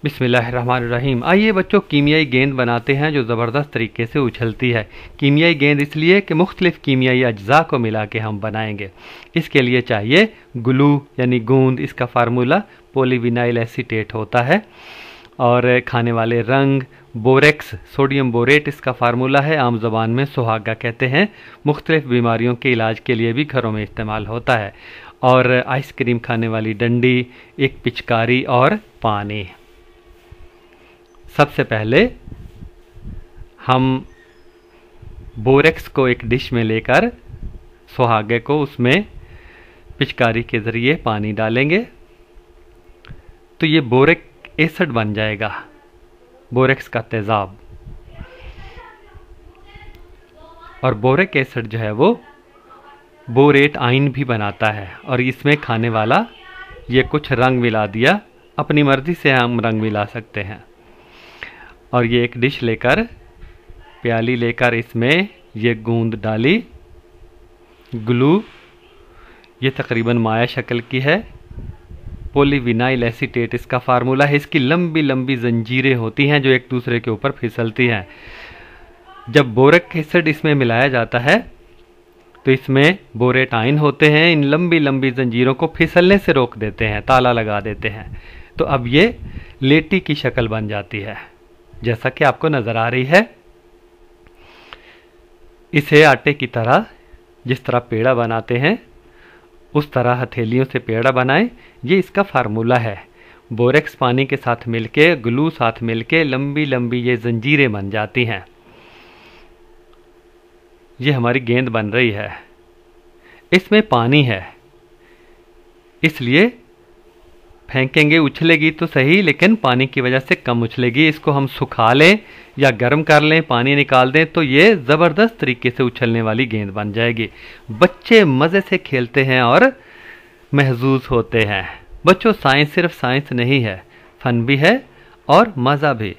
बिस्मिल्लाहिर्रहमानिर्रहीम। आइए बच्चों, कीमियाई गेंद बनाते हैं जो ज़बरदस्त तरीके से उछलती है। कीमियाई गेंद इसलिए कि मुख्तलिफ़ कीमियाई अज्जा को मिला के हम बनाएंगे। इसके लिए चाहिए ग्लू यानी गूंद, इसका फार्मूला पॉलीविनाइल एसीटेट होता है। और खाने वाले रंग बोरेक्स, सोडियम बोरेट इसका फार्मूला है, आम ज़बान में सुहागा कहते हैं। मुख्तलिफ़ बीमारियों के इलाज के लिए भी घरों में इस्तेमाल होता है। और आइसक्रीम खाने वाली डंडी, एक पिचकारी और पानी। सबसे पहले हम बोरेक्स को एक डिश में लेकर सुहागे को उसमें पिचकारी के ज़रिए पानी डालेंगे तो ये बोरिक एसिड बन जाएगा, बोरेक्स का तेज़ाब। और बोरिक एसिड जो है वो बोरेट आयन भी बनाता है। और इसमें खाने वाला ये कुछ रंग मिला दिया, अपनी मर्ज़ी से हम रंग मिला सकते हैं। और ये एक डिश लेकर, प्याली लेकर इसमें ये गूंद डाली, ग्लू, ये तकरीबन माया शक्ल की है। पॉलीविनाइल एसीटेट इसका फार्मूला है। इसकी लंबी लंबी जंजीरें होती हैं जो एक दूसरे के ऊपर फिसलती हैं। जब बोरिक एसिड इसमें मिलाया जाता है तो इसमें बोरेट आयन होते हैं, इन लंबी लंबी जंजीरों को फिसलने से रोक देते हैं, ताला लगा देते हैं। तो अब ये लेटी की शक्ल बन जाती है जैसा कि आपको नजर आ रही है। इसे आटे की तरह, जिस तरह पेड़ा बनाते हैं उस तरह हथेलियों से पेड़ा बनाएं। ये इसका फार्मूला है। बोरेक्स पानी के साथ मिलके, ग्लू साथ मिलके लंबी लंबी ये जंजीरें बन जाती हैं। ये हमारी गेंद बन रही है। इसमें पानी है, इसलिए फेंकेंगे उछलेगी तो सही, लेकिन पानी की वजह से कम उछलेगी। इसको हम सुखा लें या गर्म कर लें, पानी निकाल दें तो ये ज़बरदस्त तरीके से उछलने वाली गेंद बन जाएगी। बच्चे मज़े से खेलते हैं और महजूज होते हैं। बच्चों, साइंस सिर्फ साइंस नहीं है, फ़न भी है और मज़ा भी।